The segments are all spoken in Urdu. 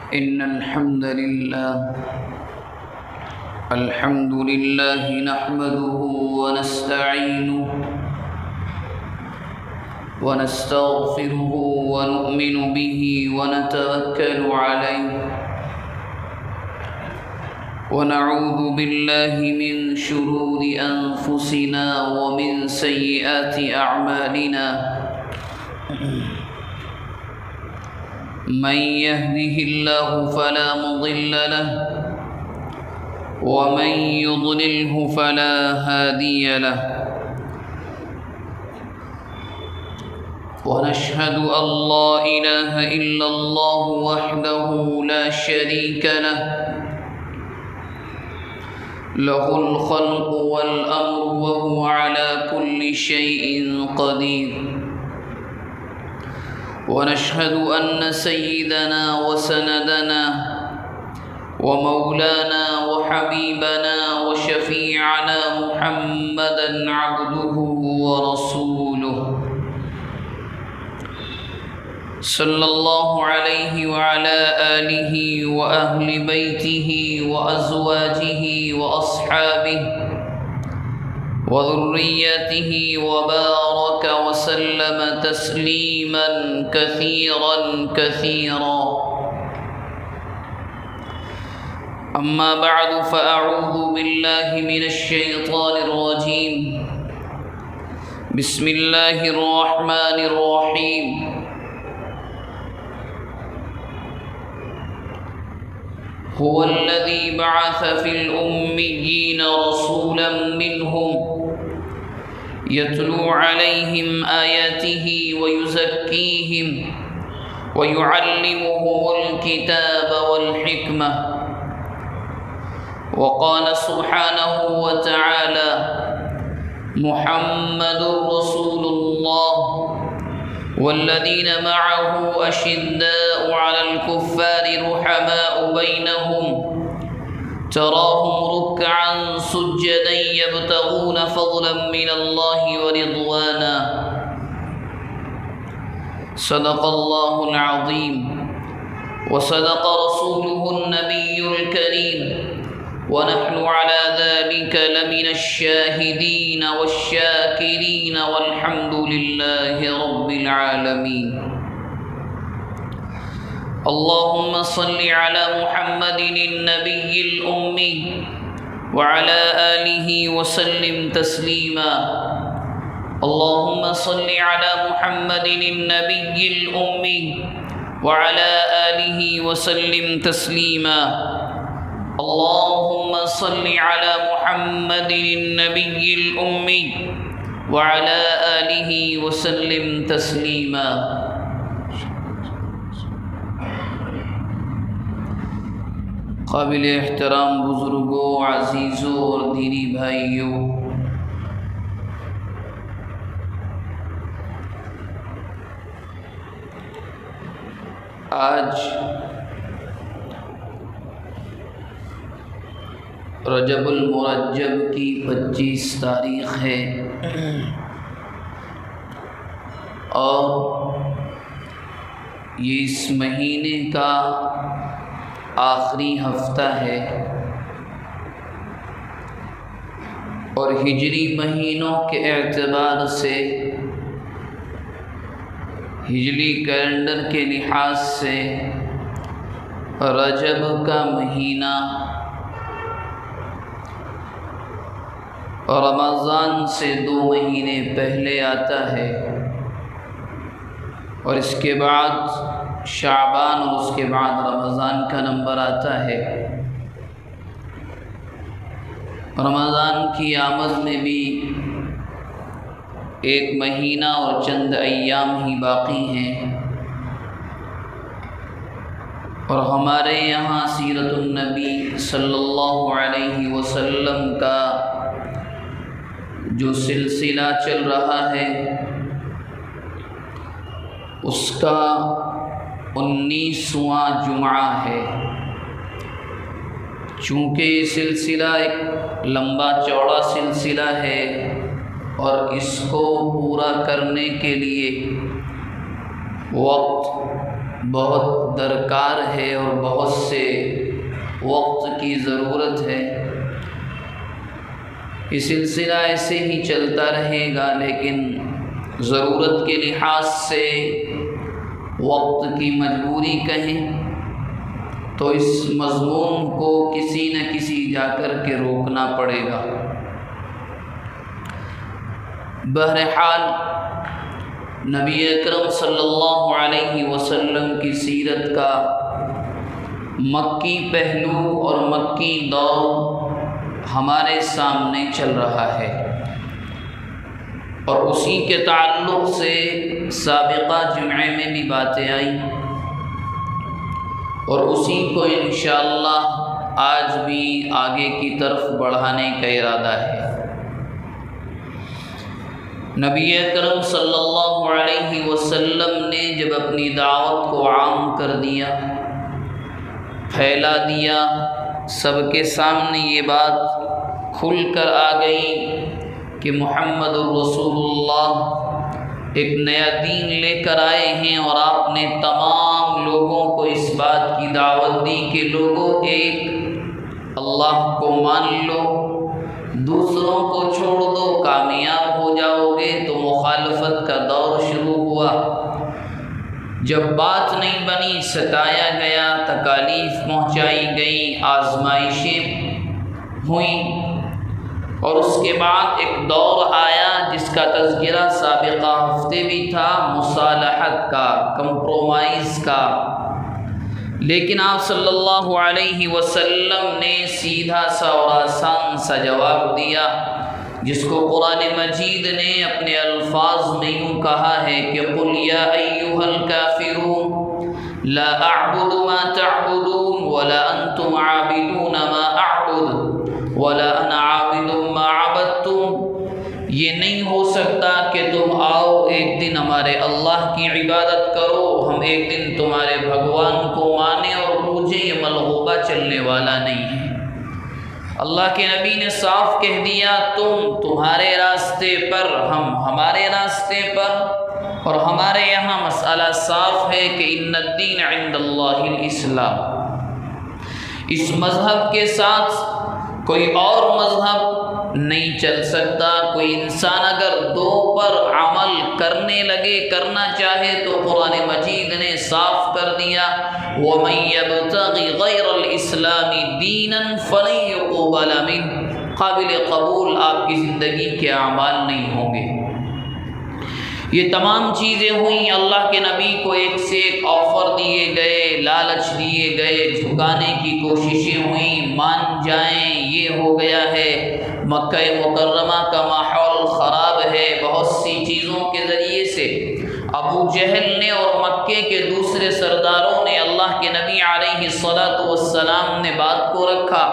إن الحمد لله نحمده ونستعينه ونستغفره ونؤمن به ونتوكل عليه ونعوذ بالله من شرور أنفسنا ومن سيئات أعمالنا من يهده الله فلا مضل له ومن يضلله فلا هادي له ونشهد أن لا إله إلا الله وحده لا شريك له له الخلق والأمر وهو على كل شيء قدير ونشهد أن سيدنا وسندنا ومولانا وحبيبنا وشفيعنا محمدا عبده ورسوله صلى الله عليه وعلى آله وأهل بيته وأزواجه وأصحابه وذريته وبارك وسلم تسليما كثيرا كثيرا. أما بعد فأعوذ بالله من الشيطان الرجيم. بسم الله الرحمن الرحيم. هو الذي بعث في الأميين رسولا منهم يتلو عليهم آياته ويزكيهم ويعلمهم الكتاب والحكمة. وقال سبحانه وتعالى: محمد رسول الله والذين معه أشداء على الكفار رحماء بينهم تراهم ركعا سجدا يبتغون فضلا من الله ورضوانا. صدق الله العظيم وصدق رسوله النبي الكريم ونحن على ذلك لمن الشاهدين والشاكرين والحمد لله رب العالمين. اللهم صل على محمد النبي الأمي وعلى آله وسلم تسليما. اللهم صل على محمد النبي الأمي وعلى آله وسلم تسليما. اللهم صل على محمد النبي الأمي وعلى آله وسلم تسليما. قابل احترام بزرگوں، عزیزوں اور دینی بھائیوں، آج رجب المرجب کی 25 تاریخ ہے اور یہ اس مہینے کا آخری ہفتہ ہے اور ہجری مہینوں کے اعتبار سے، ہجری کیلنڈر کے لحاظ سے رجب کا مہینہ رمضان سے 2 مہینے پہلے آتا ہے اور اس کے بعد شعبان اور اس کے بعد رمضان کا نمبر آتا ہے۔ رمضان کی آمد میں بھی 1 مہینہ اور چند ایام ہی باقی ہیں اور ہمارے یہاں سیرت النبی صلی اللہ علیہ وسلم کا جو سلسلہ چل رہا ہے اس کا 19واں جمعہ ہے۔ چونکہ یہ سلسلہ ایک لمبا چوڑا سلسلہ ہے اور اس کو پورا کرنے کے لیے وقت بہت درکار ہے اور بہت سے وقت کی ضرورت ہے۔ یہ سلسلہ ایسے ہی چلتا رہے گا، لیکن ضرورت کے لحاظ سے وقت کی مجبوری کہیں تو اس مضمون کو کسی نہ کسی جا کر کے روکنا پڑے گا۔ بہرحال نبی اکرم صلی اللہ علیہ وسلم کی سیرت کا مکی پہلو اور مکی دور ہمارے سامنے چل رہا ہے، اور اسی کے تعلق سے سابقہ جمعے میں بھی باتیں آئیں، اور اسی کو انشاءاللہ آج بھی آگے کی طرف بڑھانے کا ارادہ ہے۔ نبی اکرم صلی اللہ علیہ وسلم نے جب اپنی دعوت کو عام کر دیا، پھیلا دیا، سب کے سامنے یہ بات کھل کر آ گئی کہ محمد الرسول اللہ ایک نیا دین لے کر آئے ہیں، اور آپ نے تمام لوگوں کو اس بات کی دعوت دی کہ لوگوں ایک اللہ کو مان لو، دوسروں کو چھوڑ دو، کامیاب ہو جاؤ گے۔ تو مخالفت کا دور شروع ہوا۔ جب بات نہیں بنی، ستایا گیا، تکالیف پہنچائی گئیں، آزمائشیں ہوئیں، اور اس کے بعد ایک دور آیا جس کا تذکرہ سابقہ ہفتے بھی تھا، مصالحت کا، کمپرومائز کا۔ لیکن آپ صلی اللہ علیہ وسلم نے سیدھا سا اور آسان سا جواب دیا، جس کو قرآن مجید نے اپنے الفاظ میں یوں کہا ہے کہ قُلْ يَا أَيُّهَا الْكَافِرُونَ لَا أَعْبُدُ مَا تَعْبُدُونَ وَلَا أَنْتُمْ عَابِدُونَ مَا أَعْبُدُ وَلَا أَنَا عَابِدٌ مَا عَبَدتُّمْ۔ یہ نہیں ہو سکتا کہ تم آؤ ایک دن ہمارے اللہ کی عبادت کرو، ہم ایک دن تمہارے بھگوان کو مانیں اور پوجیں، یہ ملغوبہ چلنے والا نہیں ہے۔ اللہ کے نبی نے صاف کہہ دیا، تمہارے راستے پر، ہم ہمارے راستے پر، اور ہمارے یہاں مسئلہ صاف ہے کہ ان الدین عند اللہ الاسلام۔ اس مذہب کے ساتھ کوئی اور مذہب نہیں چل سکتا۔ کوئی انسان اگر دو پر عمل کرنے لگے، کرنا چاہے، تو قرآن مجید نے صاف کر دیا وَمَن يَبْتَغِ غَيْرَ الْإِسْلَامِ دِينًا فَلَن يُقْبَلَ مِنْهُ، قابل قبول آپ کی زندگی کے اعمال نہیں ہوں گے۔ یہ تمام چیزیں ہوئیں، اللہ کے نبی کو ایک سے ایک آفر دیے گئے، لالچ دیے گئے، جھکانے کی کوششیں ہوئیں، مان جائیں، یہ ہو گیا ہے، مکہ مکرمہ کا ماحول خراب ہے، بہت سی چیزوں کے ذریعے سے ابو جہل نے اور مکے کے دوسرے سرداروں نے اللہ کے نبی علیہ الصلاۃ والسلام نے بات کو رکھا۔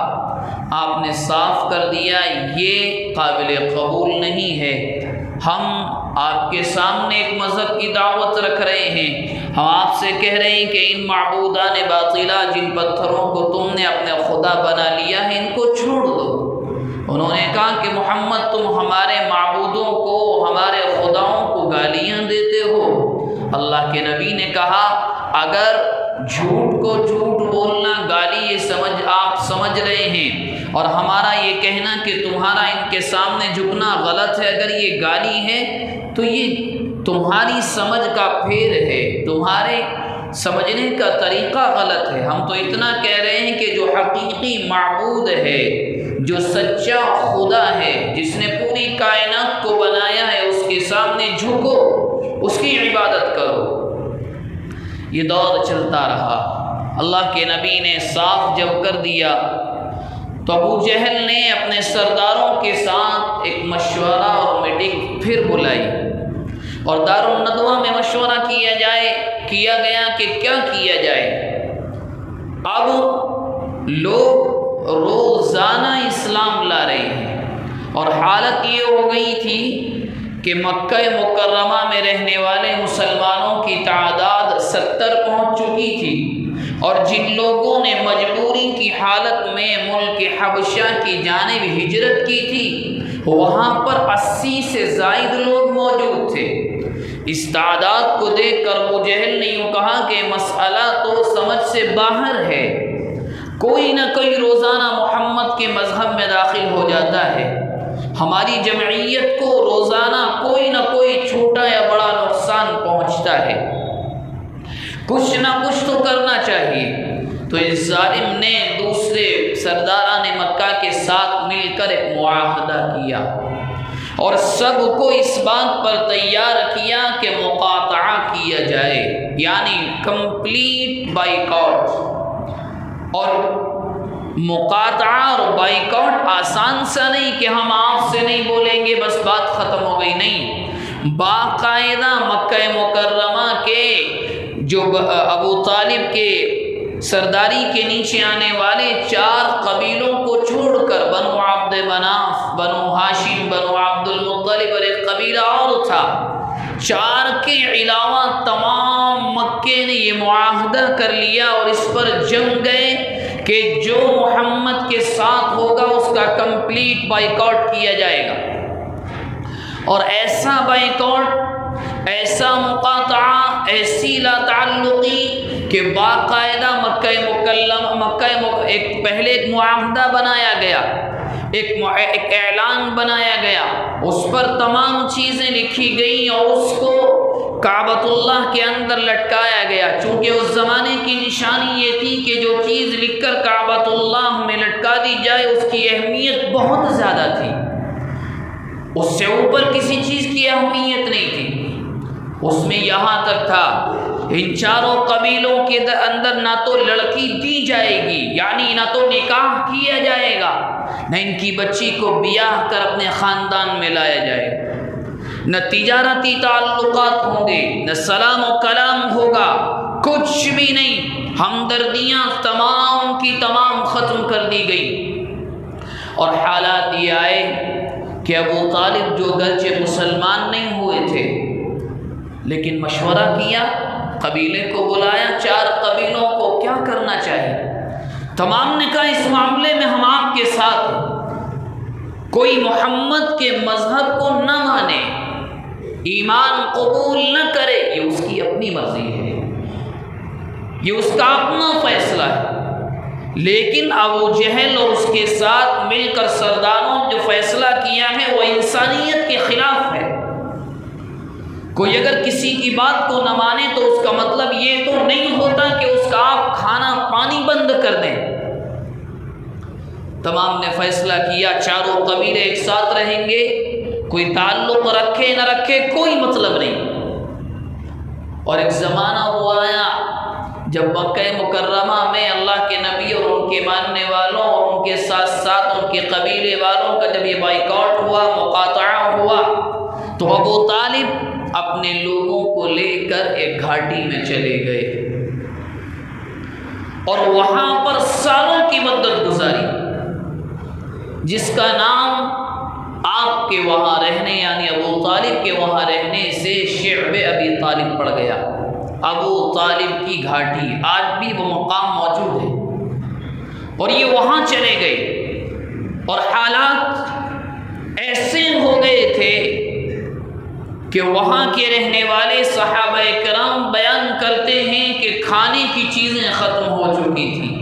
آپ نے صاف کر دیا یہ قابل قبول نہیں ہے، ہم آپ کے سامنے ایک مذہب کی دعوت رکھ رہے ہیں، ہم آپ سے کہہ رہے ہیں کہ ان معبودان باطلہ، جن پتھروں کو تم نے اپنے خدا بنا لیا ہے، ان کو چھوڑ دو۔ انہوں نے کہا کہ محمد تم ہمارے معبودوں کو، ہمارے خداؤں کو گالیاں دیتے ہو۔ اللہ کے نبی نے کہا اگر جھوٹ کو جھوٹ بولنا گالی یہ آپ سمجھ رہے ہیں، اور ہمارا یہ کہنا کہ تمہارا ان کے سامنے جھکنا غلط ہے، اگر یہ گالی ہے تو یہ تمہاری سمجھ کا پھیر ہے، تمہارے سمجھنے کا طریقہ غلط ہے۔ ہم تو اتنا کہہ رہے ہیں کہ جو حقیقی معبود ہے، جو سچا خدا ہے، جس نے پوری کائنات کو بنایا ہے، اس کے سامنے جھکو، اس کی عبادت کرو۔ یہ دور چلتا رہا۔ اللہ کے نبی نے صاف جب کر دیا تو ابو جہل نے اپنے سرداروں کے ساتھ ایک مشورہ اور میٹنگ پھر بلائی، اور دارالندوہ میں مشورہ کیا گیا کہ کیا کیا جائے۔ اب لوگ روزانہ اسلام لا رہے ہیں، اور حالت یہ ہو گئی تھی کہ مکہ مکرمہ میں رہنے والے مسلمانوں کی تعداد 70 پہنچ چکی تھی، اور جن لوگوں نے مجبوری کی حالت میں ملک حبشہ کی جانب ہجرت کی تھی، وہاں پر 80 سے زائد لوگ موجود تھے۔ اس تعداد کو دیکھ کر ابو جہل نے یوں کہا کہ مسئلہ تو سمجھ سے باہر ہے، کوئی نہ کوئی روزانہ محمد کے مذہب میں داخل ہو جاتا ہے، ہماری جمعیت کو روزانہ کوئی نہ کوئی چھوٹا یا بڑا نقصان پہنچتا ہے، کچھ نہ کچھ تو کرنا چاہیے۔ تو اس ظالم نے دوسرے سرداران مکہ کے ساتھ مل کر ایک معاہدہ کیا اور سب کو اس بات پر تیار کیا کہ مقاطعہ کیا جائے، یعنی کمپلیٹ بائیکاٹ۔ اور مقاطعہ اور بائیکاٹ آسان سا نہیں کہ ہم آپ سے نہیں بولیں گے بس بات ختم ہو گئی، نہیں، باقاعدہ مکہ مکرمہ کے جو ابو طالب کے سرداری کے نیچے آنے والے 4 قبیلوں کو چھوڑ کر بنو عبد مناف، بنو ہاشم، بنو عبد المطلب اور ایک قبیلہ اور تھا، 4 کے علاوہ تمام مکے نے یہ معاہدہ کر لیا اور اس پر جم گئے کہ جو محمد کے ساتھ ہوگا اس کا کمپلیٹ بائیکاٹ کیا جائے گا۔ اور ایسا بائیکاٹ، ایسا مقاطعہ، ایسی لا تعلقی کہ باقاعدہ پہلے ایک معاہدہ بنایا گیا، ایک اعلان بنایا گیا، اس پر تمام چیزیں لکھی گئیں اور اس کو کعبۃ اللہ کے اندر لٹکایا گیا، چونکہ اس زمانے کی نشانی یہ تھی کہ جو چیز لکھ کر کعبۃ اللہ میں لٹکا دی جائے اس کی اہمیت بہت زیادہ تھی، اس سے اوپر کسی چیز کی اہمیت نہیں تھی۔ اس میں یہاں تک تھا ان 4 قبیلوں کے اندر نہ تو لڑکی دی جائے گی، یعنی نہ تو نکاح کیا جائے گا، نہ ان کی بچی کو بیاہ کر اپنے خاندان میں لایا جائے گا، نہ تجارتی تعلقات ہوں گے، نہ سلام و کلام ہوگا، کچھ بھی نہیں، ہمدردیاں تمام کی تمام ختم کر دی گئی۔ اور حالات یہ آئے کہ ابو طالب جو گرچہ مسلمان نہیں ہوئے تھے لیکن مشورہ کیا، قبیلے کو بلایا، 4 قبیلوں کو کیا کرنا چاہیے، تمام نے کہا اس معاملے میں ہم آپ کے ساتھ ہیں، کوئی محمد کے مذہب کو نہ مانے، ایمان قبول نہ کرے، یہ اس کی اپنی مرضی ہے، یہ اس کا اپنا فیصلہ ہے، لیکن ابو جہل اور اس کے ساتھ مل کر سرداروں نے جو فیصلہ کیا ہے وہ انسانیت کے خلاف ہے۔ کوئی اگر کسی کی بات کو نہ مانے تو اس کا مطلب یہ تو نہیں ہوتا کہ اس کا آپ کھانا پانی بند کر دیں۔ تمام نے فیصلہ کیا 4 قبیلے ایک ساتھ رہیں گے، کوئی تعلق رکھے نہ رکھے کوئی مطلب نہیں۔ اور ایک زمانہ ہوا آیا جب مکہ مکرمہ میں اللہ کے نبی اور ان کے ماننے والوں اور ان کے ساتھ ساتھ ان کے قبیلے والوں کا جب یہ بائیکاٹ ہوا، مقاطعہ ہوا، تو ابو طالب اپنے لوگوں کو لے کر ایک گھاٹی میں چلے گئے اور وہاں پر سالوں کی مدت گزاری، جس کا نام آپ کے وہاں رہنے یعنی ابو طالب کے وہاں رہنے سے شعب ابی طالب پڑ گیا۔ ابو طالب کی گھاٹی آج بھی وہ مقام موجود ہے اور یہ وہاں چلے گئے اور حالات ایسے ہو گئے تھے کہ وہاں کے رہنے والے صحابہ کرام بیان کرتے ہیں کہ کھانے کی چیزیں ختم ہو چکی تھیں،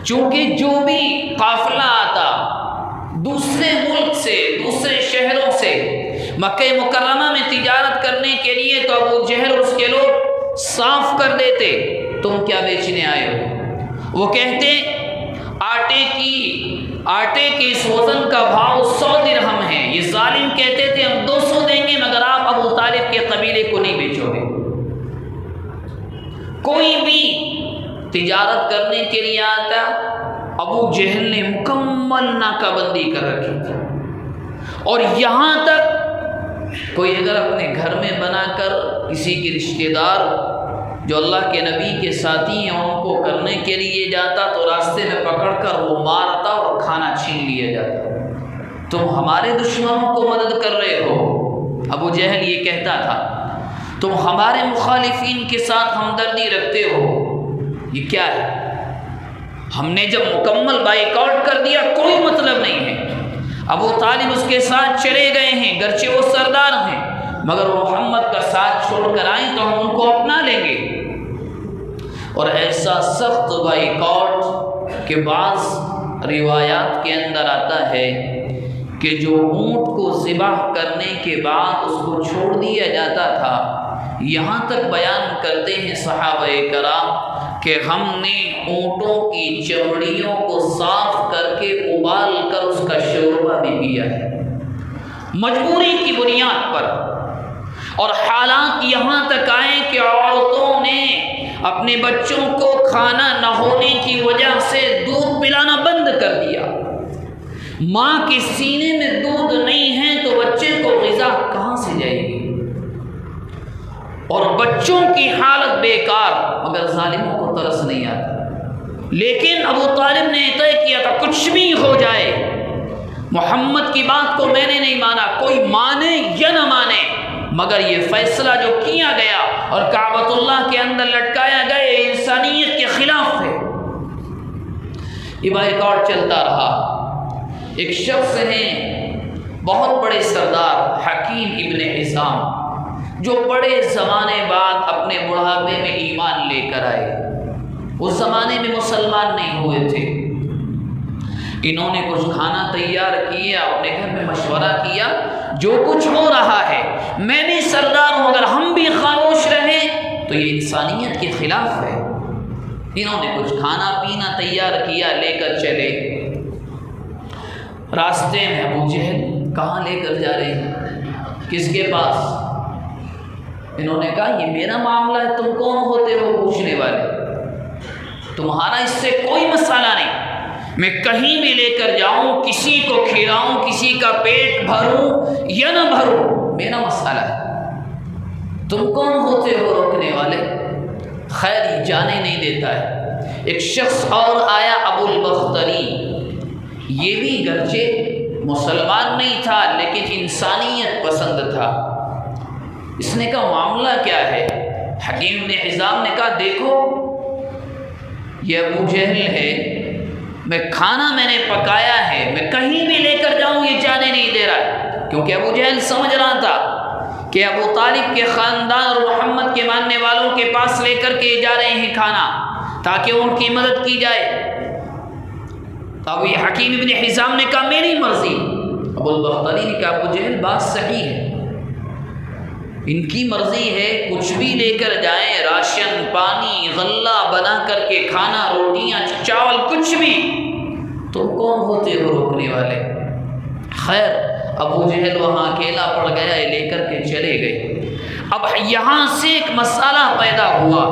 چونکہ جو بھی قافلہ آتا دوسرے ملک سے، دوسرے شہروں سے مکہ مکرمہ میں تجارت کرنے کے لیے، تو ابو جہل اور اس کے لوگ صاف کر دیتے تم کیا بیچنے آئے ہو۔ وہ کہتے آٹے کے اس وزن کا بھاؤ 100 درہم ہے، یہ ظالم کہتے تھے ہم 200 دیں گے مگر آپ ابو طالب کے قبیلے کو نہیں بیچو گے۔ کوئی بھی تجارت کرنے کے لیے آتا، ابو جہل نے مکمل ناکہ بندی کر رکھی تھی، اور یہاں تک کوئی اگر اپنے گھر میں بنا کر کسی کے رشتہ دار جو اللہ کے نبی کے ساتھی ہیں ان کو کرنے کے لیے جاتا تو راستے میں پکڑ کر وہ مارتا اور کھانا چھین لیا جاتا۔ تم ہمارے دشمنوں کو مدد کر رہے ہو، ابو جہل یہ کہتا تھا، تم ہمارے مخالفین کے ساتھ ہمدردی رکھتے ہو، یہ کیا ہے؟ ہم نے جب مکمل بائیکاٹ کر دیا کوئی مطلب نہیں ہے، ابو طالب اس کے ساتھ چلے گئے ہیں، گرچہ وہ سردار ہیں، مگر محمد کا ساتھ چھوڑ کر آئیں تو ہم ان کو اپنا لیں گے۔ اور ایسا سخت بائیکاٹ کہ بعض روایات کے اندر آتا ہے کہ جو اونٹ کو ذبح کرنے کے بعد اس کو چھوڑ دیا جاتا تھا، یہاں تک بیان کرتے ہیں صحابہ کرام کہ ہم نے اونٹوں کی چمڑیوں کو صاف کر کے ابال کر اس کا شوربہ بھی پیا ہے، مجبوری کی بنیاد پر۔ اور حالات یہاں تک آئے کہ عورتوں نے اپنے بچوں کو کھانا نہ ہونے کی وجہ سے دودھ پلانا بند کر دیا۔ ماں کے سینے میں دودھ نہیں ہے تو بچے کو غذا کہاں سے جائے گی؟ اور بچوں کی حالت بیکار، مگر ظالموں کو ترس نہیں آتا۔ لیکن ابو طالب نے طے کیا تھا کچھ بھی ہو جائے، محمد کی بات کو میں نے نہیں مانا، کوئی مانے یا نہ مانے، مگر یہ فیصلہ جو کیا گیا اور کعبۃ اللہ کے اندر لٹکایا گیا یہ انسانیت کے خلاف ہے۔ یہ بائیکاٹ چلتا رہا۔ ایک شخص ہیں بہت بڑے سردار حکیم ابن حزام، جو بڑے زمانے بعد اپنے بڑھاپے میں ایمان لے کر آئے، اس زمانے میں مسلمان نہیں ہوئے تھے۔ انہوں نے کچھ کھانا تیار کیا، اپنے گھر میں مشورہ کیا، جو کچھ ہو رہا ہے میں بھی سردار ہوں، اگر ہم بھی خاموش رہیں تو یہ انسانیت کے خلاف ہے۔ انہوں نے کچھ کھانا پینا تیار کیا، لے کر چلے۔ راستے میں ابو جہل کہاں لے کر جا رہے ہیں؟ کس کے پاس؟ انہوں نے کہا یہ میرا معاملہ ہے، تم کون ہوتے ہو پوچھنے والے؟ تمہارا اس سے کوئی مسئلہ نہیں، میں کہیں بھی لے کر جاؤں، کسی کو کھلاؤں، کسی کا پیٹ بھروں یا نہ بھروں، میرا مسئلہ ہے، تم کون ہوتے ہو روکنے والے؟ خیر یہ جانے نہیں دیتا ہے۔ ایک شخص اور آیا ابو البختری، یہ بھی گرچہ مسلمان نہیں تھا لیکن انسانیت پسند تھا۔ اس نے کہا معاملہ کیا ہے؟ حکیم نے حزام نے کہا دیکھو یہ ابو جہل ہے، میں نے پکایا ہے، میں کہیں بھی لے کر جاؤں یہ جانے نہیں دے رہا ہے، کیونکہ ابو جہل سمجھ رہا تھا کہ ابو طالب کے خاندان اور محمد کے ماننے والوں کے پاس لے کر کے جا رہے ہیں کھانا تاکہ ان کی مدد کی جائے۔ تو ابو حکیم ابن حزام نے کہا میری مرضی۔ ابو البختری نے کہا ابو جہل بات صحیح ہے، ان کی مرضی ہے، کچھ بھی لے کر جائیں، راشن، پانی، غلہ بنا کر کے کھانا، روٹیاں، چاول، کچھ بھی، تم کون ہوتے ہو روکنے والے؟ خیر ابو جہل وہاں اکیلا پڑ گیا، لے کر کے چلے گئے۔ اب یہاں سے ایک مسئلہ پیدا ہوا۔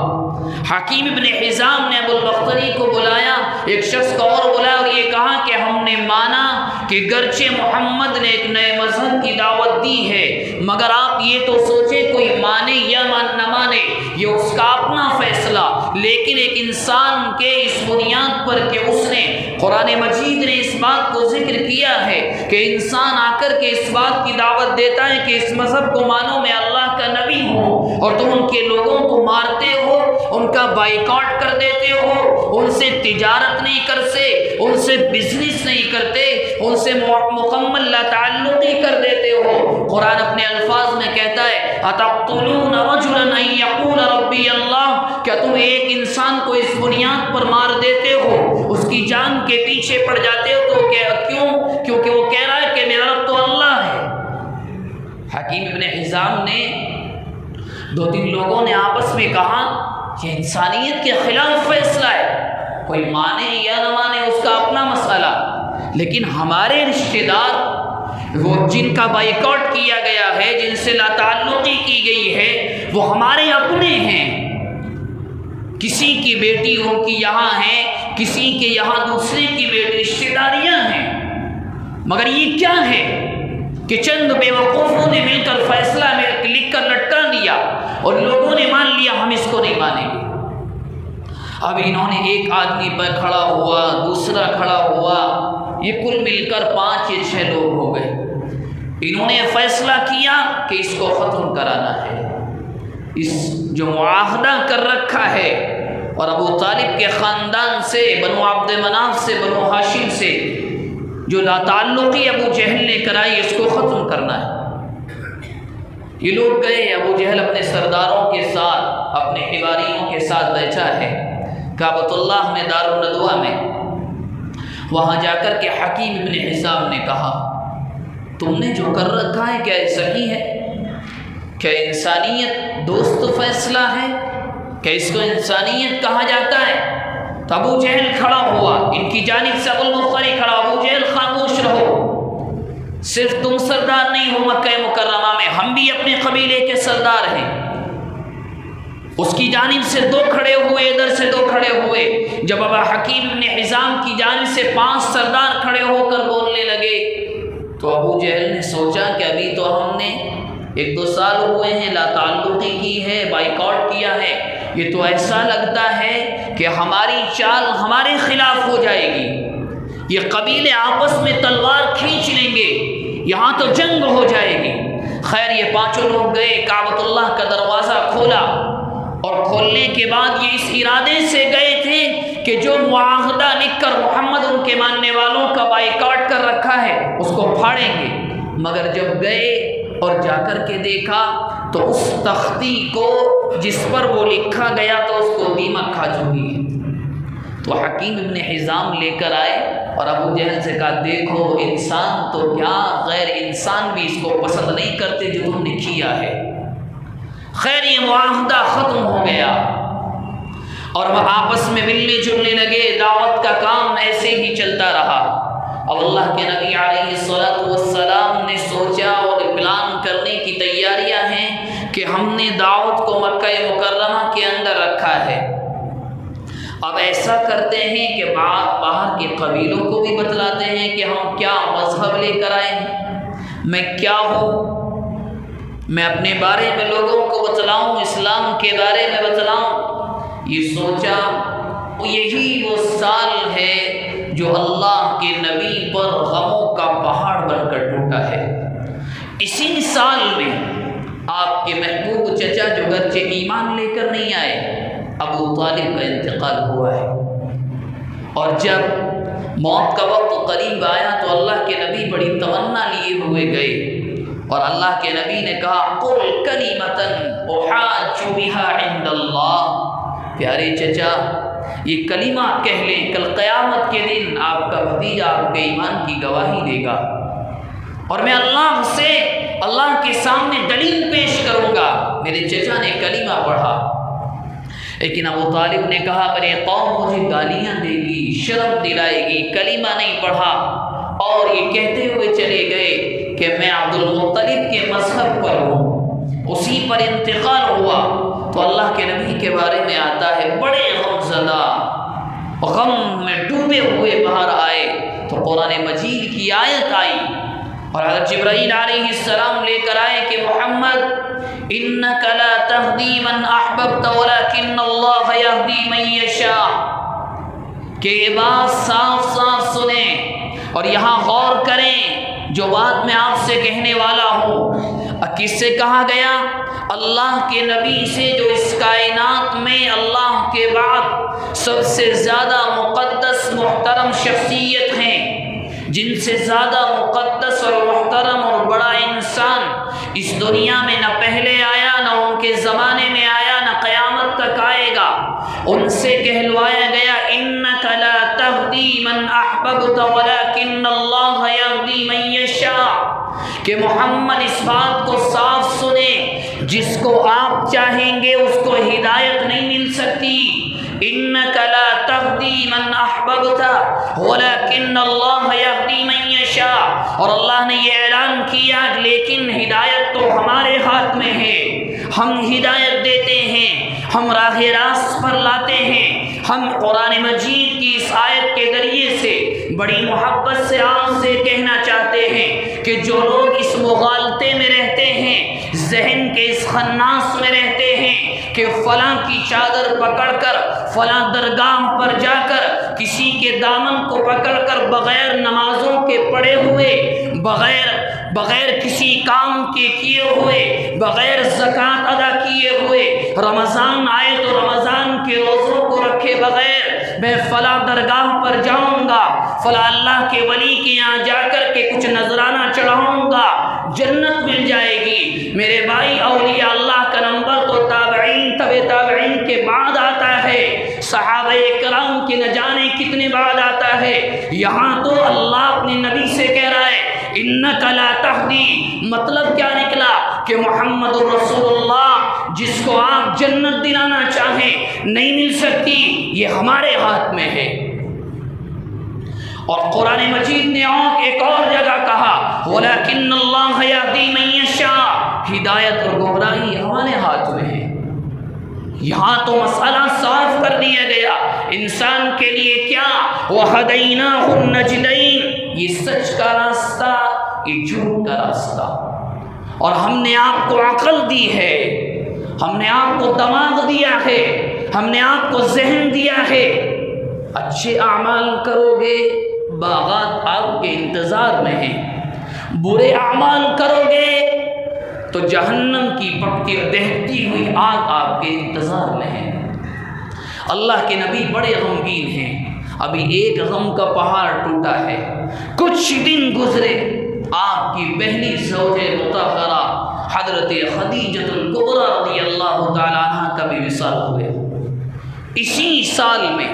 حکیم ابن حزام نے ابو البختری کو بلایا، ایک شخص کو اور بلایا اور یہ کہا کہ ہم نے مانا کہ گرچہ محمد نے ایک نئے مذہب کی دعوت دی ہے، مگر آپ یہ تو سوچیں کوئی مانے یا نہ مانے یہ اس کا اپنا فیصلہ، لیکن ایک انسان کے اس بنیاد پر کہ اس نے قرآن مجید نے اس بات کو ذکر کیا ہے کہ انسان آ کر کے اس بات کی دعوت دیتا ہے کہ اس مذہب کو مانو، میں اللہ کا نبی ہوں، اور تم ان کے لوگوں کو مارتے ہو، ان کا بائیکاٹ کر دیتے ہو، ان سے تجارت نہیں کرتے، ان سے بزنس نہیں کرتے، ان سے مکمل لا تعلقی کر دیتے ہو۔ قرآن اپنے الفاظ میں کہتا ہے اتقتلون رجلا ان یقول ربی اللہ، کیا تم ایک انسان کو اس بنیاد پر مار دیتے ہو، اس کی جان کے پیچھے پڑ جاتے ہو، تو کیوں؟ کیونکہ وہ کہہ رہا ہے کہ میرا رب تو اللہ ہے۔ حکیم ابن حزام نے، دو تین لوگوں نے آپس میں کہا یہ انسانیت کے خلاف فیصلہ ہے، کوئی مانے یا نہ مانے اس کا اپنا مسئلہ، لیکن ہمارے رشتہ دار وہ جن کا بائیکاٹ کیا گیا ہے، جن سے لا تعلقی کی گئی ہے، وہ ہمارے اپنے ہیں، کسی کی بیٹی ان کی یہاں ہے، کسی کے یہاں دوسرے کی بیٹی، رشتہ داریاں ہیں، مگر یہ کیا ہے کہ چند بیوقوفوں نے مل کر فیصلہ لکھ کر لٹکا دیا اور لوگوں نے مان لیا ہم اس کو نہیں مانیں گے۔ اب انہوں نے ایک آدمی پر کھڑا ہوا، دوسرا کھڑا ہوا، یہ کل مل کر 5 یا 6 لوگ ہو گئے۔ انہوں نے فیصلہ کیا کہ اس کو ختم کرانا ہے، اس جو معاہدہ کر رکھا ہے، اور ابو طالب کے خاندان سے، بنو عبد مناف سے، بنو ہاشم سے جو لا تعلقی ابو جہل نے کرائی اس کو ختم کرنا ہے۔ یہ لوگ گئے، ابو جہل اپنے سرداروں کے ساتھ، اپنے حواریوں کے ساتھ بیٹھا ہے کعبۃ اللہ میں، دار الندوہ میں۔ وہاں جا کر کے حکیم ابن حزام نے کہا تم نے جو کر رکھا ہے کیا یہ صحیح ہے؟ کیا انسانیت دوست فیصلہ ہے؟ کیا اس کو انسانیت کہا جاتا ہے؟ تو ابو جہل کھڑا ہوا، ان کی جانب سے ابو المختاری کھڑا، ابو جہل خاموش رہو، صرف تم سردار نہیں ہو مکہ مکرمہ میں، ہم بھی اپنے قبیلے کے سردار ہیں۔ اس کی جانب سے دو کھڑے ہوئے، ادھر سے دو کھڑے ہوئے۔ جب ابا حکیم ابن حزام کی جانب سے 5 سردار کھڑے ہو کر بولنے لگے تو ابو جہل نے سوچا کہ ابھی تو ہم نے 1-2 سال ہوئے ہیں لا تعلقی کی ہے، بائیکاٹ کیا ہے، یہ تو ایسا لگتا ہے کہ ہماری چال ہمارے خلاف ہو جائے گی، یہ قبیلے آپس میں تلوار کھینچ لیں گے، یہاں تو جنگ ہو جائے گی۔ خیر یہ 5 لوگ گئے، کعبۃ اللہ کا دروازہ کھولا، اور کھولنے کے بعد یہ اس ارادے سے گئے تھے کہ جو معاہدہ لکھ کر محمد ان کے ماننے والوں کا بائیکاٹ کر رکھا ہے اس کو پھاڑیں گے، مگر جب گئے اور جا کر کے دیکھا تو اس تختی کو جس پر وہ لکھا گیا تو اس کو دیمک کھا چکی ہے۔ تو حکیم ابن حزام لے کر آئے اور ابو جہل سے کہا دیکھو انسان تو کیا غیر انسان بھی اس کو پسند نہیں کرتے جو تم نے کیا ہے۔ خیر یہ معاہدہ ختم ہو گیا اور وہ آپس میں ملنے جلنے لگے، دعوت کا کام ایسے ہی چلتا رہا۔ اب اللہ کے نبی علیہ السلام نے سوچا اور پلان کرنے کی تیاریاں ہیں کہ ہم نے دعوت کو مکہ مکرمہ کے اندر رکھا ہے، اب ایسا کرتے ہیں کہ باہر کے قبیلوں کو بھی بتلاتے ہیں کہ ہم کیا مذہب لے کر آئے ہیں، میں کیا ہوں، میں اپنے بارے میں لوگوں کو بتلاؤں، اسلام کے بارے میں بتلاؤں۔ یہ سوچا، یہی وہ سال ہے جو اللہ کے نبی پر غموں کا پہاڑ بن کر ٹوٹا ہے۔ اسی سال میں آپ کے محبوب چچا جو گرچہ ایمان لے کر نہیں آئے، ابو طالب کا انتقال ہوا ہے، اور جب موت کا وقت قریب آیا تو اللہ کے نبی بڑی تمنا لیے ہوئے گئے اور اللہ کے نبی نے کہا قل کلمۃ احاج بها عند اللہ، پیارے چچا یہ کلمہ کہہ لیں، کل قیامت کے دن آپ کا بھتیجا آپ کے ایمان کی گواہی دے گا اور میں اللہ کے سامنے دلیل پیش کروں گا۔ میرے چچا نے کلمہ پڑھا، لیکن ابو طالب نے کہا میرے قوم مجھے گالیاں دے گی، شرم دلائے گی، کلمہ نہیں پڑھا، اور یہ کہتے ہوئے چلے گئے کہ میں عبد المطلب کے مذہب پر ہوں، اسی پر انتقال ہوا۔ تو اللہ کے نبی کے بارے میں آتا ہے بڑے غم زدہ، غم میں ڈوبے ہوئے باہر آئے تو قرآن مجید کی آیت آئی اور حضرت جبرائیل علیہ السلام لے کر آئے کہ محمد انک لا تہدی من احببت ولکن اللہ یہدی من یشاء، کہ یہ بات صاف صاف سنیں اور یہاں غور کریں جو بات میں آپ سے کہنے والا ہوں۔ کس سے کہا گیا؟ اللہ کے نبی سے جو اس کائنات میں اللہ کے بعد سب سے زیادہ مقدس محترم شخصیت ہیں، جن سے زیادہ مقدس اور محترم اور بڑا انسان اس دنیا میں نہ پہلے آیا، نہ ان کے زمانے میں آیا، نہ قیامت تک آئے گا، ان سے کہلوایا گیا انک لا تہدی من احببت ولکن اللہ یہدی من یشاء، کہ محمد اس بات کو صاف سنیں، جس کو آپ چاہیں گے اس کو ہدایت نہیں مل سکتی۔ انک لا تہدی من احببت ولکن اللہ یہدی من یشاء، اور اللہ نے یہ اعلان کیا لیکن ہدایت تو ہمارے ہاتھ میں ہے، ہم ہدایت دیتے ہیں، ہم راہ راست پر لاتے ہیں۔ ہم قرآن مجید کی اس آیت کے ذریعے سے بڑی محبت سے آپ سے کہنا چاہتے ہیں کہ جو لوگ اس مغالطے میں رہتے ہیں، ذہن کے اس خناس میں رہتے ہیں کہ فلاں کی چادر پکڑ کر فلاں درگاہ پر جا کر کسی کے دامن کو پکڑ کر بغیر نمازوں کے پڑھے ہوئے، بغیر کسی کام کے کیے ہوئے، بغیر زکوٰۃ ادا کیے ہوئے، رمضان آئے تو رمضان کے روزوں کو رکھے کے بغیر میں فلاں درگاہ پر جاؤں گا، فلاں اللہ کے ولی کے یہاں جا کر کے کچھ نذرانہ چڑھاؤں گا، جنت مل جائے گی۔ میرے بھائی، اولیاء اللہ کا نمبر تو تابعین، تبع تابعین کے بعد آتا ہے، صحابہ کرام کے نہ جانے کتنے بعد آتا ہے۔ یہاں تو اللہ اپنے نبی سے کہہ رہا ہے انک لا تہدی، مطلب کیا نکلا کہ محمد رسول اللہ جس کو آپ جنت دلانا چاہیں نہیں مل سکتی، یہ ہمارے ہاتھ میں ہے۔ اور قرآن مجید نے ایک اور جگہ کہا وَلَكِنَّ اللَّهَ يَهْدِي مَن يَشَاءُ، ہدایت اور گمراہی ہمارے ہاتھ میں ہے۔ یہاں تو مسئلہ صاف کر دیا گیا، انسان کے لیے کیا، وَهَدَيْنَاهُ النَّجْدَيْنِ، یہ سچ کا راستہ، یہ جھوٹ کا راستہ، اور ہم نے آپ کو عقل دی ہے، ہم نے آپ کو دماغ دیا ہے، ہم نے آپ کو ذہن دیا ہے۔ اچھے اعمال کرو گے باغات آپ کے انتظار میں ہیں، برے اعمال کرو گے تو جہنم کی پکتی اور دہتی ہوئی آگ آپ کے انتظار میں ہے۔ اللہ کے نبی بڑے غمگین ہیں، ابھی ایک غم کا پہاڑ ٹوٹا ہے، کچھ دن گزرے آپ کی پہلی زوج مطہرہ حضرت خدیجہ الکبریٰ رضی اللہ تعالیٰ عنہ کا بھی وصال ہوئے اسی سال میں۔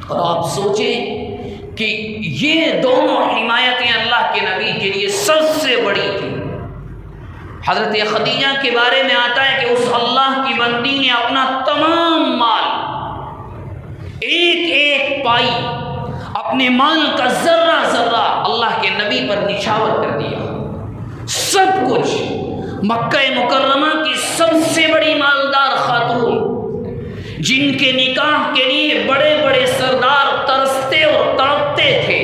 اور آپ سوچیں کہ یہ دونوں حمایتیں اللہ کے نبی کے لیے سب سے بڑی تھی۔ حضرت خدیجہ کے بارے میں آتا ہے کہ اس اللہ کی بندی نے اپنا تمام مال، ایک ایک پائی، اپنے مال کا ذرہ ذرہ اللہ کے نبی پر نچھاور کر دیا۔ سب کچھ، مکہ مکرمہ کی سب سے بڑی مالدار خاتون، جن کے نکاح کے لیے بڑے بڑے سردار ترستے اور تڑپتے تھے،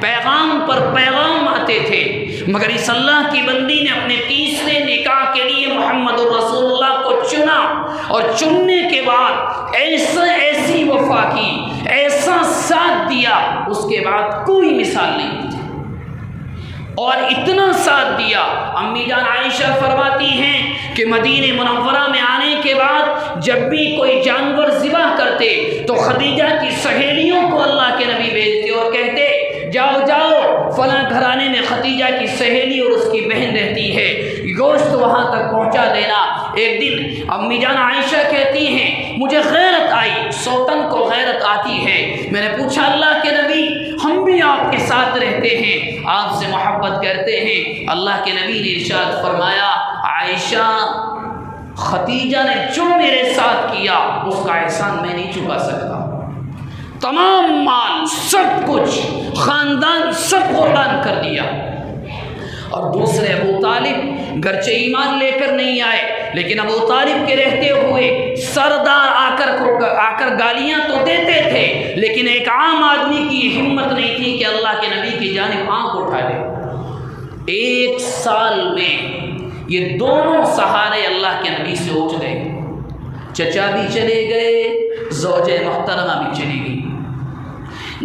پیغام پر پیغام آتے تھے، مگر اس اللہ کی بندی نے اپنے تیسرے نکاح کے لیے محمد الرسول اللہ کو چنا، اور چننے کے بعد ایسی وفا کی، ایسا ساتھ دیا، اس کے بعد کوئی مثال نہیں تھی، اور اتنا ساتھ دیا۔ امی جان عائشہ فرماتی ہیں کہ مدینہ منورہ میں آنے کے بعد جب بھی کوئی جانور ذبح کرتے تو خدیجہ کی سہیلیوں کو اللہ کے نبی بھیجتے اور کہتے جاؤ جاؤ فلاں گھرانے میں خدیجہ کی سہیلی اور اس کی بہن رہتی ہے، گوشت وہاں تک پہنچا دینا۔ ایک دن امی جان عائشہ کہتی ہیں مجھے غیرت آئی، سوتن کو غیرت آتی ہے، میں نے پوچھا اللہ کے نبی ہم بھی آپ کے ساتھ رہتے ہیں، آپ سے محبت کرتے ہیں۔ اللہ کے نبی نے ارشاد فرمایا عائشہ خدیجہ نے جو میرے ساتھ کیا اس کا احسان میں نہیں چکا سکتا، تمام مال، سب کچھ، خاندان سب قربان کر دیا۔ اور دوسرے ابو طالب گرچہ ایمان لے کر نہیں آئے، لیکن ابو طالب کے رہتے ہوئے سردار آ کر گالیاں تو دیتے تھے، لیکن ایک عام آدمی کی ہمت نہیں تھی کہ اللہ کے نبی کی جانب آنکھ اٹھا لے۔ ایک سال میں یہ دونوں سہارے اللہ کے نبی سے اٹھ گئے، چچا بھی چلے گئے، زوج محترمہ بھی چلی گئی۔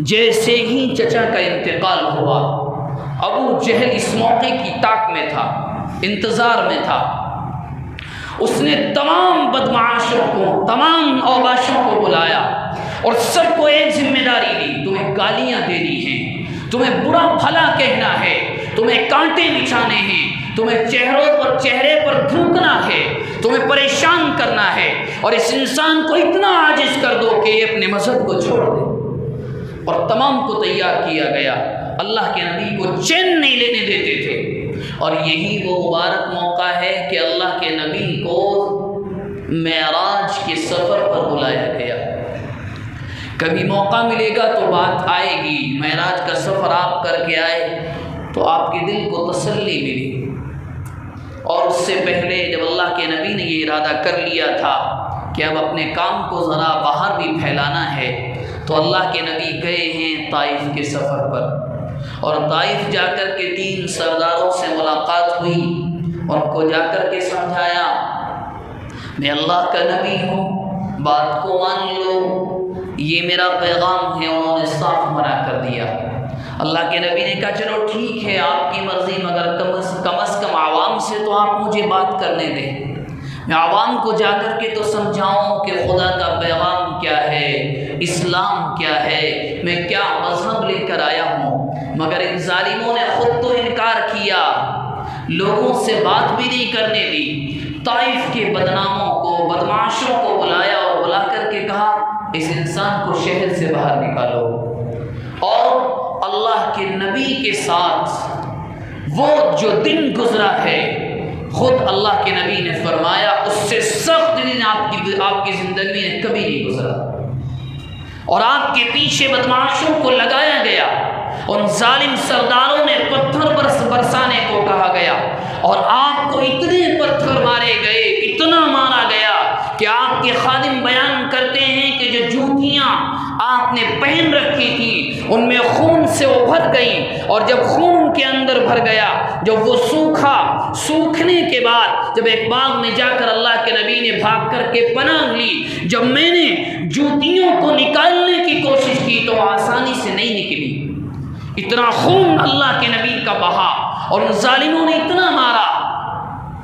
جیسے ہی چچا کا انتقال ہوا، ابو جہل اس موقع کی طاق میں تھا، انتظار میں تھا، اس نے تمام بدمعاشوں کو، تمام اوباشوں کو بلایا اور سب کو ایک ذمہ داری دی، تمہیں گالیاں دینی ہیں، تمہیں برا بھلا کہنا ہے، تمہیں کانٹے بچھانے ہیں، تمہیں چہرے پر تھوکنا ہے، تمہیں پریشان کرنا ہے، اور اس انسان کو اتنا عاجز کر دو کہ یہ اپنے مذہب کو چھوڑ دے۔ اور تمام کو تیار کیا گیا، اللہ کے نبی کو چین نہیں لینے دیتے تھے، اور یہی وہ مبارک موقع ہے کہ اللہ کے نبی کو معراج کے سفر پر بلایا گیا۔ کبھی موقع ملے گا تو بات آئے گی، معراج کا سفر آپ کر کے آئے تو آپ کے دل کو تسلی ملی۔ اور اس سے پہلے جب اللہ کے نبی نے یہ ارادہ کر لیا تھا کہ اب اپنے کام کو ذرا باہر بھی پھیلانا ہے، تو اللہ کے نبی گئے ہیں طائف کے سفر پر، اور طائف جا کر کے 3 سرداروں سے ملاقات ہوئی، ان کو جا کر کے سمجھایا میں اللہ کا نبی ہوں، بات کو مان لو، یہ میرا پیغام ہے۔ انہوں نے صاف منع کر دیا۔ اللہ کے نبی نے کہا چلو ٹھیک ہے آپ کی مرضی، مگر کم از کم عوام سے تو آپ مجھے بات کرنے دیں، میں عوام کو جا کر کے تو سمجھاؤں کہ خدا کا پیغام اسلام کیا ہے، میں کیا مذہب لے کر آیا ہوں، مگر ان ظالموں نے خود تو انکار کیا، لوگوں سے بات بھی نہیں کرنے دی۔ طائف کے بدناموں کو، بدمعاشوں کو بلایا اور بلا کر کے کہا اس انسان کو شہر سے باہر نکالو، اور اللہ کے نبی کے ساتھ وہ جو دن گزرا ہے خود اللہ کے نبی نے فرمایا اس سے سخت دن آپ کی زندگی میں کبھی نہیں گزرا، اور آپ کے پیچھے بدمعاشوں کو لگایا گیا، ان ظالم سرداروں نے پتھر برسانے کو کہا گیا، اور آپ کو اتنے پتھر مارے گئے، اتنا مارا گیا کہ آپ کے خادم بیان کرتے ہیں کہ جو جوتیاں آپ نے پہن رکھی تھی ان میں خون سے وہ بھر گئیں، اور جب خون کے اندر بھر گیا، جب وہ سوکھنے کے بعد جب ایک باغ میں جا کر اللہ کے نبی نے بھاگ کر کے پناہ لی، جب میں نے جوتیوں کو نکالنے کی کوشش کی تو آسانی سے نہیں نکلی، اتنا خون اللہ کے نبی کا بہا، اور ان ظالموں نے اتنا مارا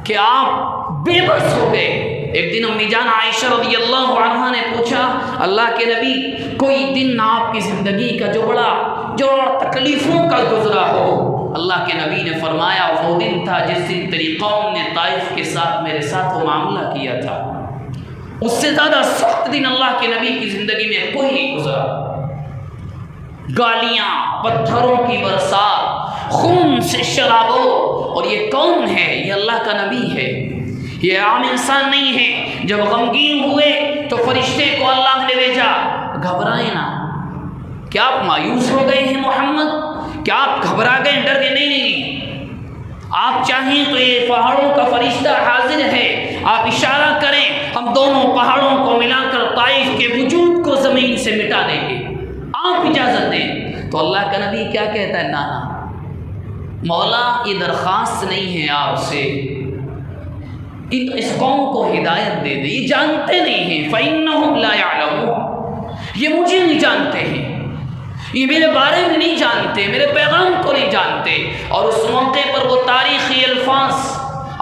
کہ آپ بے بس ہو گئے۔ ایک دن امی جان عائشہ رضی اللہ عنہا نے پوچھا اللہ کے نبی کوئی دن آپ کی زندگی کا جو تکلیفوں کا گزرا ہو؟ اللہ کے نبی نے فرمایا وہ دن تھا جس دن تیری قوم نے طائف کے ساتھ میرے ساتھ وہ معاملہ کیا تھا، اس سے زیادہ سخت دن اللہ کے نبی کی زندگی میں کوئی نہیں گزرا۔ گالیاں، پتھروں کی برسات، خون سے شرابو، اور یہ کون ہے؟ یہ اللہ کا نبی ہے، یہ عام انسان نہیں ہے۔ جب غمگین ہوئے تو فرشتے کو اللہ نے بھیجا، گھبرائیں نہ، کیا آپ مایوس ہو گئے ہیں محمد؟ کیا آپ گھبرا گئے، ڈر گئے؟ نہیں، آپ چاہیں تو یہ پہاڑوں کا فرشتہ حاضر ہے، آپ اشارہ کریں، ہم دونوں پہاڑوں کو ملا کر طائف کے وجود کو زمین سے مٹا دیں گے، آپ اجازت دیں۔ تو اللہ کا نبی کیا کہتا ہے؟ نانا مولا یہ درخواست نہیں ہے آپ سے، اس قوم کو ہدایت دے دے، یہ جانتے نہیں ہیں، فَإِنَّهُمْ لَا يَعْلَمُونَ، یہ مجھے نہیں جانتے ہیں، یہ میرے بارے میں نہیں جانتے، میرے پیغام کو نہیں جانتے۔ اور اس موقع پر وہ تاریخی الفاظ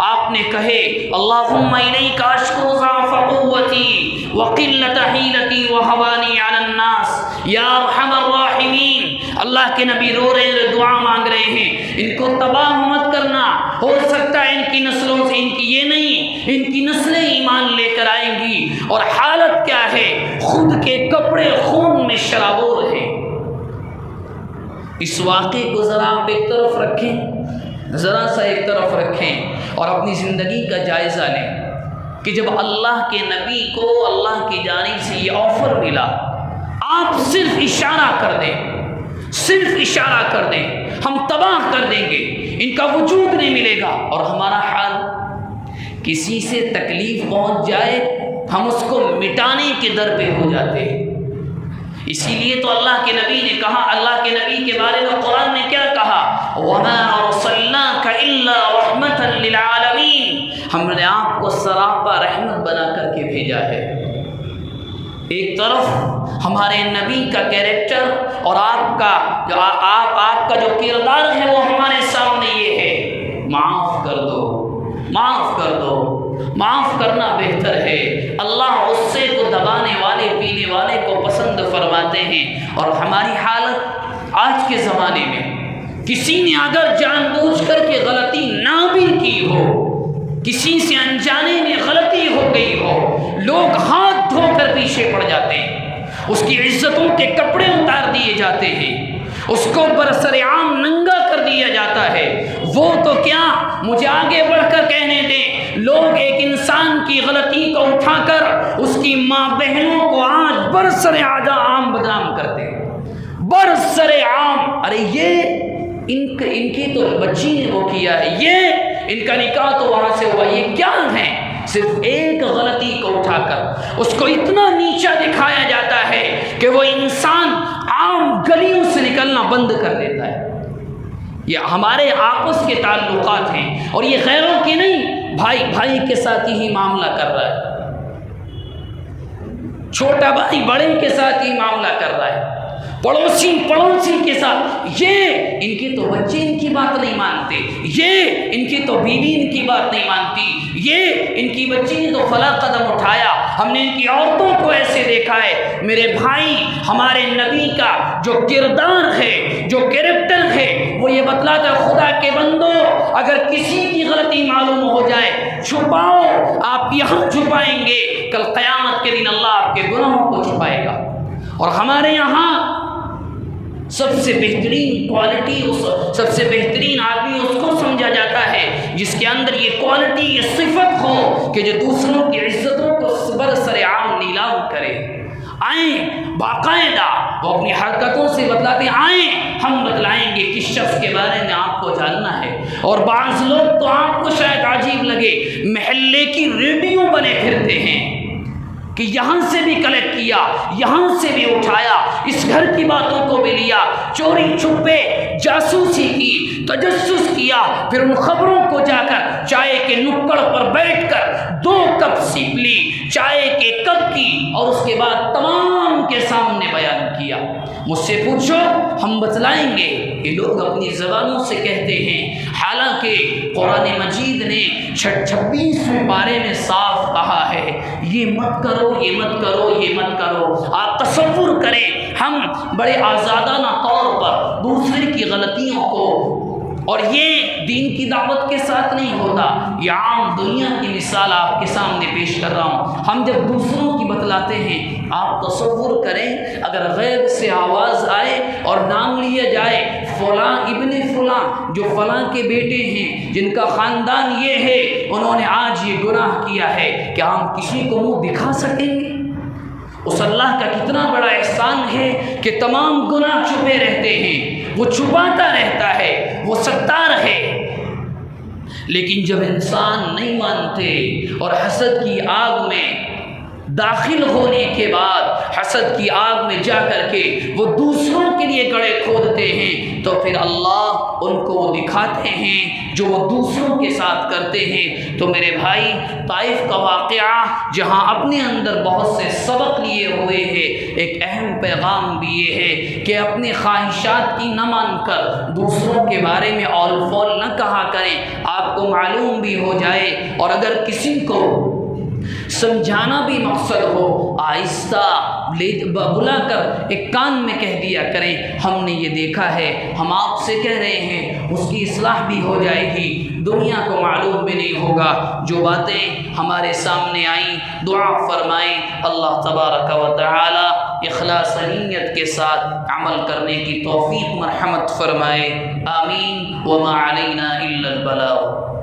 آپ نے کہے، اللہم الیک اشکو ضعف قوتی وقلت حیلتی وہوانی علی الناس یا ارحم الراحمین۔ اللہ کے نبی رو رہے ہیں، دعا مانگ رہے ہیں، ان کو تباہ مت کرنا، ہو سکتا ہے ان کی نسلوں سے، ان کی یہ نہیں، ان کی نسلیں ایمان لے کر آئیں گی، اور حالت کیا ہے؟ خود کے کپڑے خون میں شرابور ہیں۔ اس واقعے کو ذرا آپ ایک طرف رکھیں، ذرا سا ایک طرف رکھیں، اور اپنی زندگی کا جائزہ لیں کہ جب اللہ کے نبی کو اللہ کی جانب سے یہ آفر ملا، آپ صرف اشارہ کر دیں، صرف اشارہ کر دیں، ہم تباہ کر دیں گے، ان کا وجود نہیں ملے گا، اور ہمارا حال کسی سے تکلیف پہنچ جائے ہم اس کو مٹانے کے در پہ ہو جاتے ہیں۔ اسی لیے تو اللہ کے نبی نے کہا، اللہ کے نبی کے بارے میں قرآن نے کیا کہا؟ وَمَا أَرْسَلْنَاكَ إِلَّا رَحْمَةً لِلْعَالَمِينَ، ہم نے آپ کو سراپا رحمت بنا کر کے بھیجا ہے۔ ایک طرف ہمارے نبی کا کیریکٹر اور آپ کا جو کردار ہے وہ ہمارے سامنے یہ ہے، معاف کر دو، معاف کر دو، معاف کرنا بہتر ہے۔ اللہ غصے کو دبانے والے، پینے والے کو پسند فرماتے ہیں، اور ہماری حالت آج کے زمانے میں کسی نے اگر جان بوجھ کر کے غلطی نہ بھی کی ہو، کسی سے انجانے میں غلطی ہو گئی ہو، لوگ ہاتھ دھو کر پیچھے پڑ جاتے ہیں، اس کی عزتوں کے کپڑے اتار دیے جاتے ہیں، اس کو برسر عام ننگا کر دیا جاتا ہے۔ وہ تو کیا، مجھے آگے بڑھ کر کہنے دیں، لوگ ایک انسان کی غلطی کو اٹھا کر اس کی ماں بہنوں کو آج برسر عام بدنام کرتے ہیں، برسر عام۔ ارے یہ ان کی تو بچی نے وہ کیا ہے، یہ ان کا نکاح تو وہاں سے ہوا، یہ کیا ہے؟ صرف ایک غلطی کو اٹھا کر اس کو اتنا نیچا دکھایا جاتا ہے کہ وہ انسان عام گلیوں سے نکلنا بند کر دیتا ہے۔ یہ ہمارے آپس کے تعلقات ہیں، اور یہ غیروں کے نہیں، بھائی بھائی کے ساتھ ہی معاملہ کر رہا ہے، چھوٹا بھائی بڑے کے ساتھ ہی معاملہ کر رہا ہے، پڑوسی کے ساتھ۔ یہ ان کی تو بچے ان کی بات نہیں مانتے، یہ ان کی تو بیوی ان کی بات نہیں مانتی، یہ ان کی بچی نے تو فلاں قدم اٹھایا، ہم نے ان کی عورتوں کو ایسے دیکھا ہے۔ میرے بھائی ہمارے نبی کا جو کردار ہے، جو کریکٹر ہے، وہ یہ بتلاتا ہے خدا کے بندو اگر کسی کی غلطی معلوم ہو جائے چھپاؤ، آپ یہاں چھپائیں گے کل قیامت کے دن اللہ آپ کے گناہوں کو چھپائے گا۔ اور ہمارے یہاں سب سے بہترین کوالٹی، سب سے بہترین آدمی اس کو سمجھا جاتا ہے جس کے اندر یہ کوالٹی، یہ صفت ہو کہ جو دوسروں کی عزتوں کو برسر عام نیلام کرے۔ آئیں باقاعدہ وہ اپنی حرکتوں سے بتلاتے ہیں، آئیں ہم بتلائیں گے کس شخص کے بارے میں آپ کو جاننا ہے۔ اور بعض لوگ تو آپ کو شاید عجیب لگے، محلے کی ریڈیو بنے پھرتے ہیں کہ یہاں سے بھی کلیکٹ کیا، یہاں سے بھی اٹھایا، اس گھر کی باتوں کو بھی لیا، چوری چھپے جاسوسی کی، تجسس کیا، پھر ان خبروں کو جا کر چائے کے نکڑ پر بیٹھ کر 2 کپ سیپ لی چائے کے کپ کی، اور اس کے بعد تمام کے سامنے بیان کیا۔ مجھ سے پوچھو ہم بتلائیں گے کہ لوگ اپنی زبانوں سے کہتے ہیں، حالانکہ قرآن مجید نے 26ویں پارے میں صاف کہا ہے یہ مت کرو، یہ مت کرو، یہ مت کرو۔ آپ تصور کریں ہم بڑے آزادانہ طور پر دوسرے کی غلطیوں کو، اور یہ دین کی دعوت کے ساتھ نہیں ہوتا، یہ عام دنیا کی مثال آپ کے سامنے پیش کر رہا ہوں۔ ہم جب دوسروں کی بتلاتے ہیں، آپ تصور کریں اگر غیب سے آواز آئے اور نام لیا جائے فلاں ابن فلاں، جو فلاں کے بیٹے ہیں، جن کا خاندان یہ ہے، انہوں نے آج یہ گناہ کیا ہے، کیا ہم کسی کو منہ دکھا سکیں گے؟ اس اللہ کا کتنا بڑا احسان ہے کہ تمام گناہ چھپے رہتے ہیں، وہ چھپاتا رہتا ہے، وہ ستار ہے۔ لیکن جب انسان نہیں مانتے اور حسد کی آگ میں داخل ہونے کے بعد، حسد کی آگ میں جا کر کے وہ دوسروں کے لیے گڑھے کھودتے ہیں، تو پھر اللہ ان کو وہ دکھاتے ہیں جو وہ دوسروں کے ساتھ کرتے ہیں۔ تو میرے بھائی طائف کا واقعہ جہاں اپنے اندر بہت سے سبق لیے ہوئے ہیں، ایک اہم پیغام بھی یہ ہے کہ اپنے خواہشات کی نہ مان کر دوسروں کے بارے میں اول فول نہ کہا کریں، آپ کو معلوم بھی ہو جائے، اور اگر کسی کو سمجھانا بھی مقصد ہو، آہستہ بلا کر ایک کان میں کہہ دیا کریں، ہم نے یہ دیکھا ہے، ہم آپ سے کہہ رہے ہیں، اس کی اصلاح بھی ہو جائے گی، دنیا کو معلوم بھی نہیں ہوگا۔ جو باتیں ہمارے سامنے آئیں دعا فرمائیں اللہ تبارک و تعالی اخلاص نیت کے ساتھ عمل کرنے کی توفیق مرحمت فرمائے، آمین۔ وما علینا الا البلاغ۔